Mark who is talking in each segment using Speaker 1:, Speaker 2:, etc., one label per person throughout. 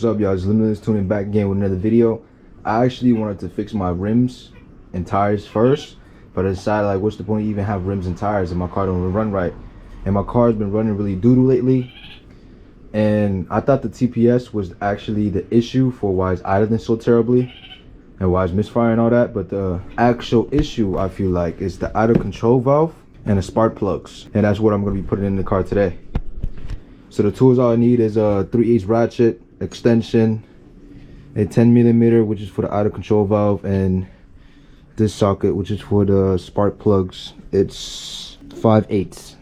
Speaker 1: What's up, y'all? Just limitless tuning back again with another video. I actually wanted to fix my rims and tires first, but I decided, like, what's the point of even have rims and tires if my car don't run right? And my car's been running really doo-doo lately, and I thought the TPS was actually the issue for why it's idling so terribly and why it's misfiring and all that. But the actual issue, I feel like, is the idle control valve and the spark plugs, and that's what I'm going to be putting in the car today. So the tools all I need is a 3/8 ratchet, extension, a 10mm, which is for the idle control valve, and this socket, which is for the spark plugs. It's 5/8.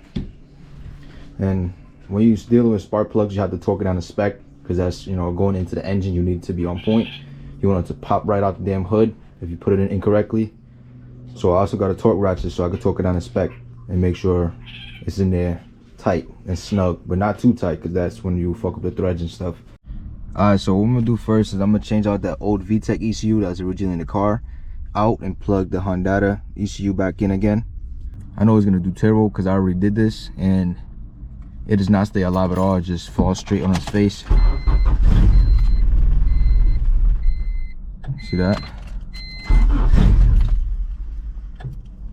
Speaker 1: And when you're dealing with spark plugs, you have to torque it down the spec, because that's, you know, going into the engine, you need to be on point. You want it to pop right out the damn hood if you put it in incorrectly. So I also got a torque ratchet so I can torque it down the spec and make sure it's in there tight and snug, but not too tight, because that's when you fuck up the threads and stuff. Alright, so what I'm gonna do first is I'm gonna change out that old VTEC ECU that was originally in the car out and plug the Honda ECU back in again. I know it's gonna do terrible because I already did this and it does not stay alive at all. It just falls straight on its face. See that?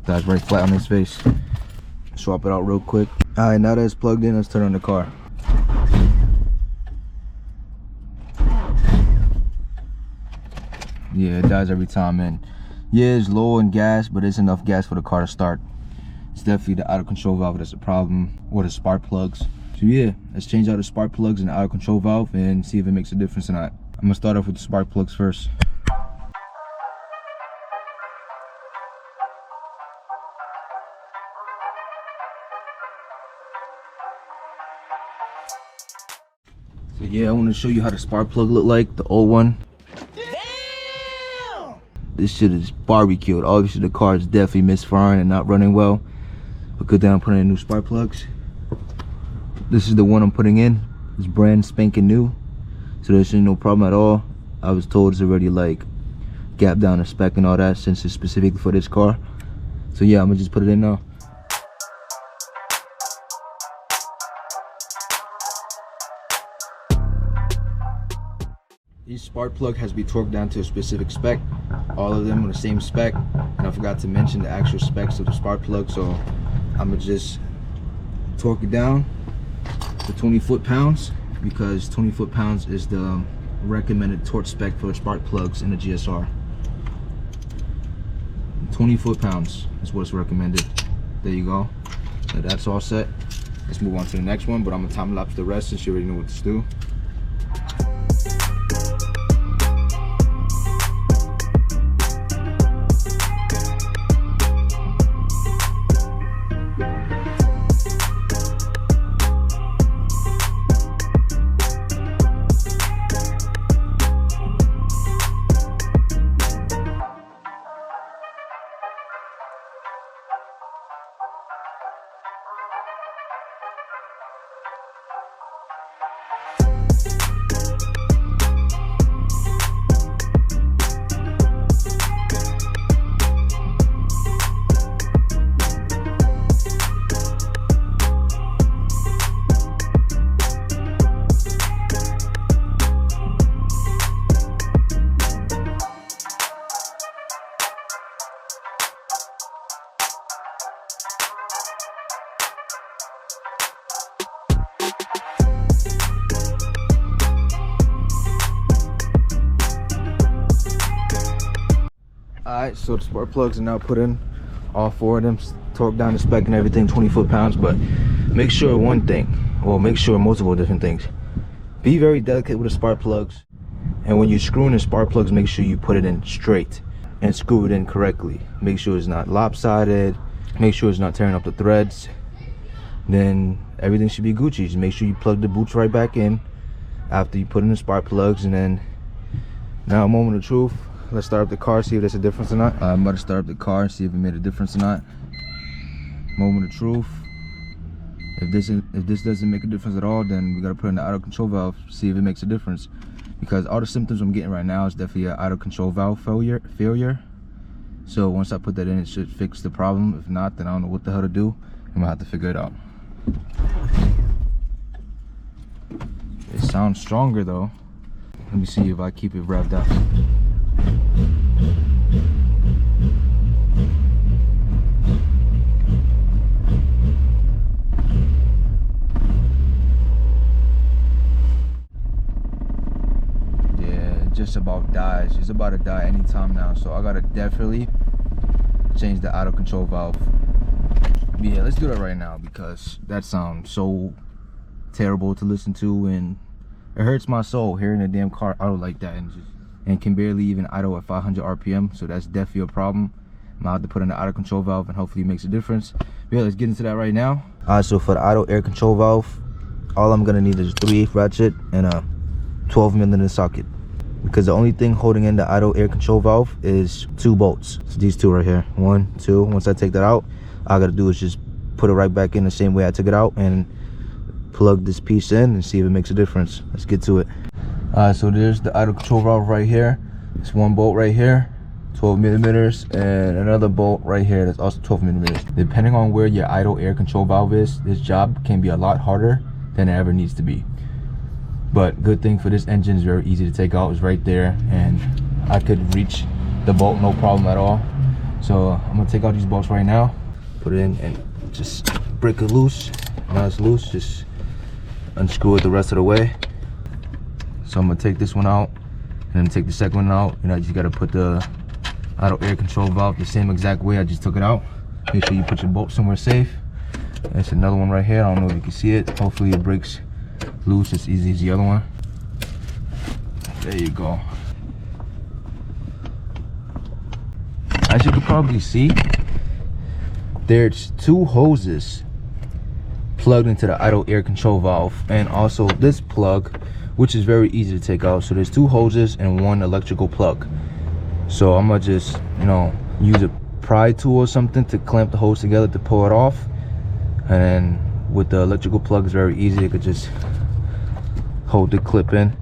Speaker 1: That's very flat on its face. Swap it out real quick. Alright, now that it's plugged in, let's turn on the car. Yeah, it dies every time, and yeah, it's low in gas, but it's enough gas for the car to start. It's definitely the idle control valve that's the problem, or the spark plugs. So yeah, let's change out the spark plugs and the idle control valve and see if it makes a difference or not. I'm gonna start off with the spark plugs first. So yeah, I want to show you how the spark plug look like, the old one. Damn! This shit is barbecued. Obviously the car is definitely misfiring and not running well. But good thing I'm putting in new spark plugs. This is the one I'm putting in. It's brand spanking new. So there's no problem at all. I was told it's already like gapped down the spec and all that, since it's specifically for this car. So yeah, I'm gonna just put it in now. Each spark plug has to be torqued down to a specific spec. All of them are the same spec, and I forgot to mention the actual specs of the spark plug, so I'm gonna just torque it down to 20 foot-pounds, because 20 foot-pounds is the recommended torque spec for spark plugs in the GSR. 20 foot-pounds is what's recommended. There you go. So that's all set. Let's move on to the next one, but I'm gonna time lapse the rest since you already know what to do. Alright, so the spark plugs are now put in, all four of them, torque down the spec and everything, 20 foot-pounds. But make sure one thing, well, make sure multiple different things. Be very delicate with the spark plugs, and when you're screwing the spark plugs, make sure you put it in straight and screw it in correctly. Make sure it's not lopsided, make sure it's not tearing up the threads. Then everything should be Gucci. Just make sure you plug the boots right back in after you put in the spark plugs. And then now, a moment of truth. Let's start up the car, see if there's a difference or not. I'm about to start up the car, see if it made a difference or not. Moment of truth. If this doesn't make a difference at all, then we gotta put in the idle control valve, see if it makes a difference. Because all the symptoms I'm getting right now is definitely an idle control valve failure. So once I put that in, it should fix the problem. If not, then I don't know what the hell to do. I'm gonna have to figure it out. It sounds stronger though. Let me see if I keep it revved up. Just about dies. It's about to die anytime now, so I gotta definitely change the auto control valve. Yeah, let's do that right now because that sounds so terrible to listen to, and it hurts my soul hearing a damn car auto like that and can barely even idle at 500 RPM. So that's definitely a problem. I'm gonna have to put in the auto control valve and hopefully it makes a difference. Yeah, let's get into that right now. Alright, so for the auto air control valve, all I'm gonna need is a 3/8 ratchet and a 12mm socket. Because the only thing holding in the auto air control valve is 2 bolts. So these 2 right here, 1, 2. Once I take that out, all I gotta do is just put it right back in the same way I took it out and plug this piece in and see if it makes a difference. Let's get to it. Alright, so there's the auto control valve right here. It's 1 bolt right here, 12mm, and another bolt right here that's also 12mm. Depending on where your idle air control valve is, this job can be a lot harder than it ever needs to be. But good thing for this engine is very easy to take out. It's right there and I could reach the bolt no problem at all. So I'm gonna take out these bolts right now, put it in and just break it loose. Now it's loose, just unscrew it the rest of the way. So I'm gonna take this one out and then take the second one out. And I just gotta put the auto air control valve the same exact way I just took it out. Make sure you put your bolt somewhere safe. There's another one right here. I don't know if you can see it. Hopefully it breaks loose as easy as the other one. There you go. As you can probably see, there's 2 hoses plugged into the idle air control valve, and also this plug, which is very easy to take out. So there's 2 hoses and 1 electrical plug. So I'm gonna just, you know, use a pry tool or something to clamp the hose together to pull it off. And then with the electrical plug, it's very easy. You could just hold the clip in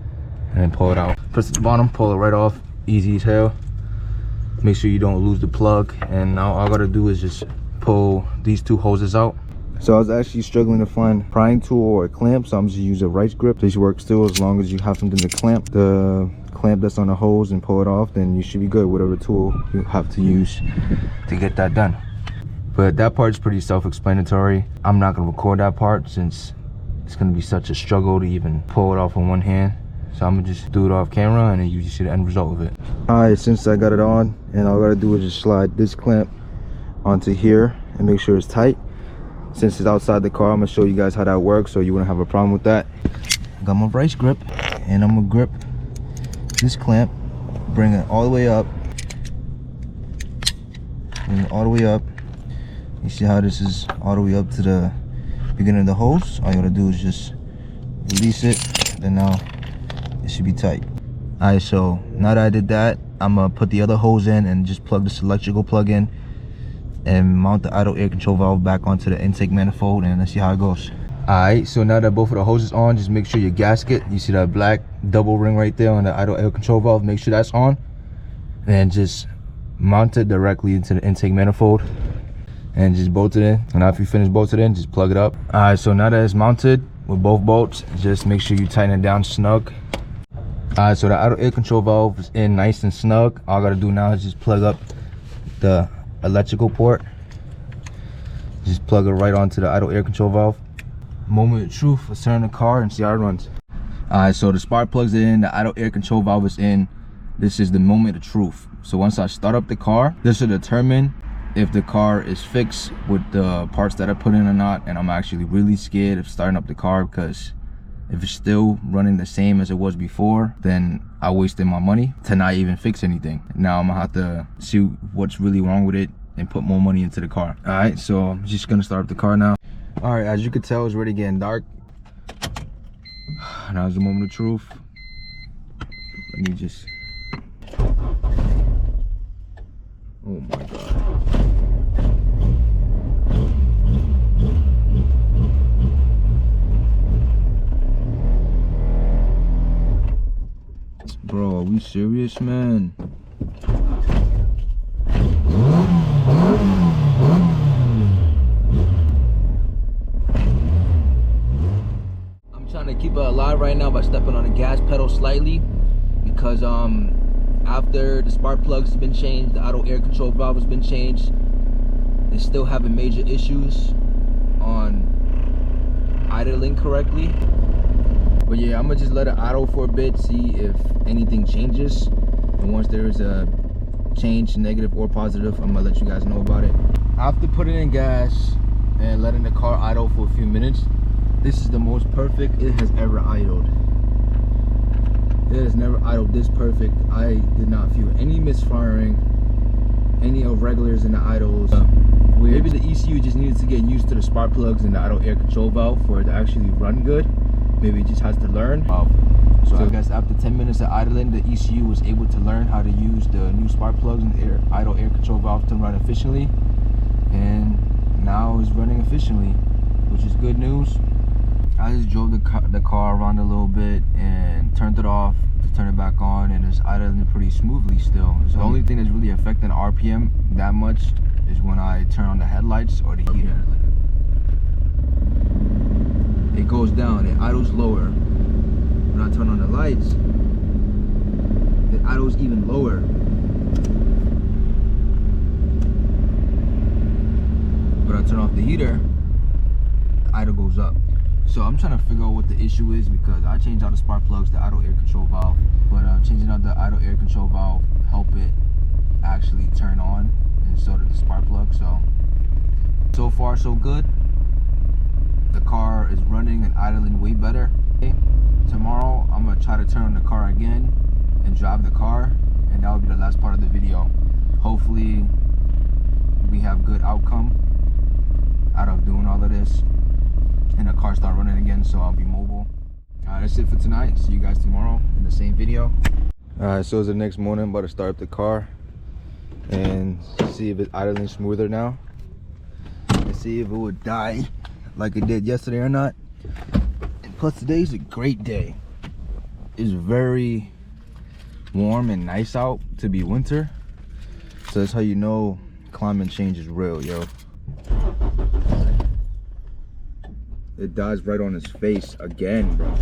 Speaker 1: and then pull it out. Press the bottom, pull it right off, easy as hell. Make sure you don't lose the plug, and now all I gotta do is just pull these 2 hoses out. So I was actually struggling to find a prying tool or a clamp, so I'm just use a rice grip. This works still as long as you have something to clamp the clamp that's on the hose and pull it off, then you should be good, whatever tool you have to use to get that done. But that part's pretty self-explanatory. I'm not gonna record that part since it's gonna be such a struggle to even pull it off in one hand. So I'm gonna just do it off camera and then you just see the end result of it. Alright, since I got it on, and all I gotta do is just slide this clamp onto here and make sure it's tight. Since it's outside the car, I'm gonna show you guys how that works so you wouldn't have a problem with that. Got my vice grip, and I'm gonna grip this clamp, bring it all the way up, bring it all the way up. You see how this is all the way up to the beginning of the hose? All you gotta do is just release it, then now it should be tight. Alright, so now that I did that, I'm gonna put the other hose in and just plug this electrical plug in and mount the idle air control valve back onto the intake manifold, and let's see how it goes. Alright, so now that both of the hoses on, just make sure your gasket, you see that black double ring right there on the idle air control valve, make sure that's on, and just mount it directly into the intake manifold and just bolt it in. And after you finish bolting it in, just plug it up. Alright, so now that it's mounted with both bolts, just make sure you tighten it down snug. Alright, so the idle air control valve is in nice and snug. All I gotta do now is just plug up the electrical port. Just plug it right onto the idle air control valve. Moment of truth, let's turn the car and see how it runs. Alright, so the spark plugs are in, the idle air control valve is in. This is the moment of truth. So once I start up the car, this will determine if the car is fixed with the parts that I put in or not. And I'm actually really scared of starting up the car, because if it's still running the same as it was before, then I wasted my money to not even fix anything. Now I'm gonna have to see what's really wrong with it and put more money into the car. Alright, so I'm just gonna start up the car now. Alright, as you can tell, it's already getting dark. Now's the moment of truth. Let me just... Oh my god. Bro, are we serious, man? I'm trying to keep it alive right now by stepping on the gas pedal slightly. because after the spark plugs has been changed, the auto air control valve has been changed, they're still having major issues on idling correctly. But yeah, I'm gonna just let it idle for a bit, see if anything changes, and once there is a change, negative or positive, I'm gonna let you guys know about it. After putting in gas and letting the car idle for a few minutes, this is the most perfect it has ever idled. It has never idled this perfect. I did not feel any misfiring, any irregulars in the idles. Maybe the ECU just needed to get used to the spark plugs and the auto air control valve for it to actually run good. Maybe it just has to learn. So I guess after 10 minutes of idling, the ECU was able to learn how to use the new spark plugs and the auto air control valve to run efficiently. And now it's running efficiently, which is good news. I just drove the car around a little bit and turned it off to turn it back on, and it's idling pretty smoothly still. So the only thing that's really affecting RPM that much is when I turn on the headlights or the heater. It goes down, it idles lower. When I turn on the lights, it idles even lower. When I turn off the heater, the idle goes up. So I'm trying to figure out what the issue is, because I changed out the spark plugs, the auto air control valve, but changing out the auto air control valve help it actually turn on, and so did the spark plug. So far so good. The car is running and idling way better. Tomorrow I'm gonna try to turn on the car again and drive the car, and that will be the last part of the video. Hopefully we have good outcome out of doing all of this and the car start running again, so I'll be mobile. That's it for tonight. See you guys tomorrow in the same video. Alright, so it's the next morning. I'm about to start up the car and see if it's idling smoother now, and see if it would die like it did yesterday or not. And plus, today's a great day. It's very warm and nice out to be winter, so that's how you know climate change is real, yo. It dies right on his face again, bro.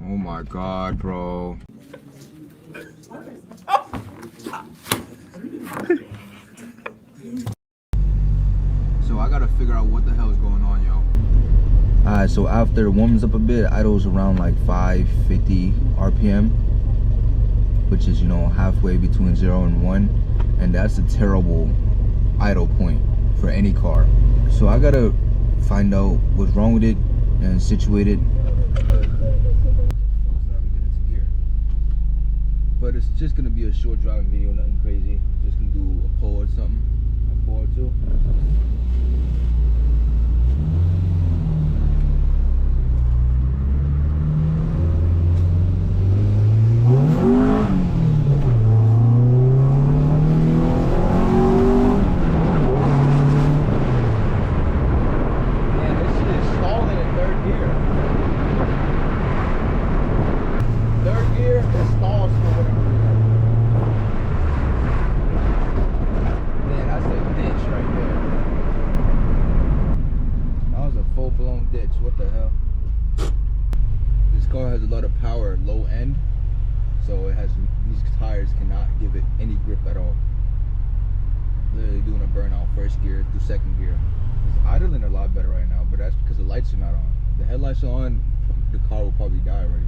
Speaker 1: Oh my god, bro. So I gotta figure out what the hell is going on, yo. Alright, so after it warms up a bit, it idles around like 550 RPM, which is, you know, halfway between 0 and 1, and that's a terrible idle point for any car. So I gotta find out what's wrong with it and situate it. But it's just gonna be a short driving video, nothing crazy. Just gonna do a pull or something, a pull or two. What the hell? This car has a lot of power low end, so it has, these tires cannot give it any grip at all. Literally doing a burnout first gear through second gear. It's idling a lot better right now, but that's because the lights are not on. If the headlights are on, the car will probably die already.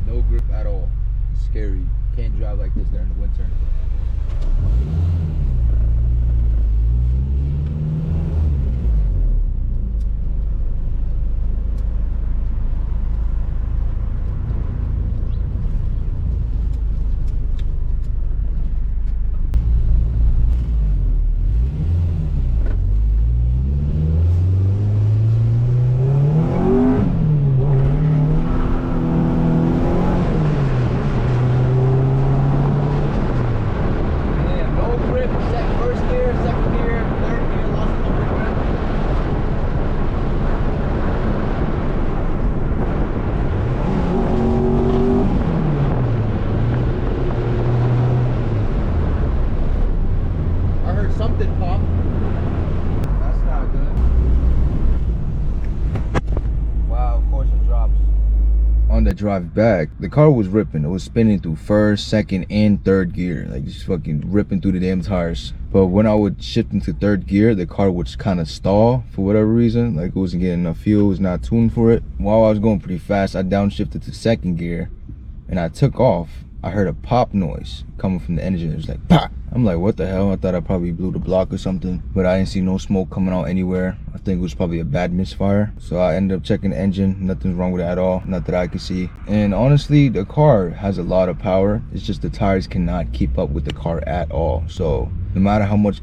Speaker 1: No grip at all. It's scary. Can't drive like this during the winter. Grip. drive back, the car was ripping. It was spinning through first, second, and third gear, like just fucking ripping through the damn tires. But when I would shift into third gear, the car would kind of stall for whatever reason. Like it wasn't getting enough fuel, it was not tuned for it. While I was going pretty fast, I downshifted to second gear and I took off. I heard a pop noise coming from the engine. It was like pop. I'm like, what the hell? I thought I probably blew the block or something, but I didn't see no smoke coming out anywhere. I think it was probably a bad misfire. So I ended up checking the engine. Nothing's wrong with it at all, not that I could see. And honestly, the car has a lot of power. It's just the tires cannot keep up with the car at all. So no matter how much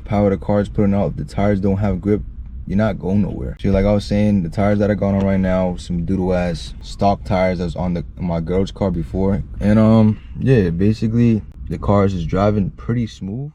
Speaker 1: power the car is putting out, if the tires don't have grip, you're not going nowhere. So like I was saying, the tires that I got on right now, some doodle ass stock tires that was on my girl's car before. And yeah, basically the car is just driving pretty smooth.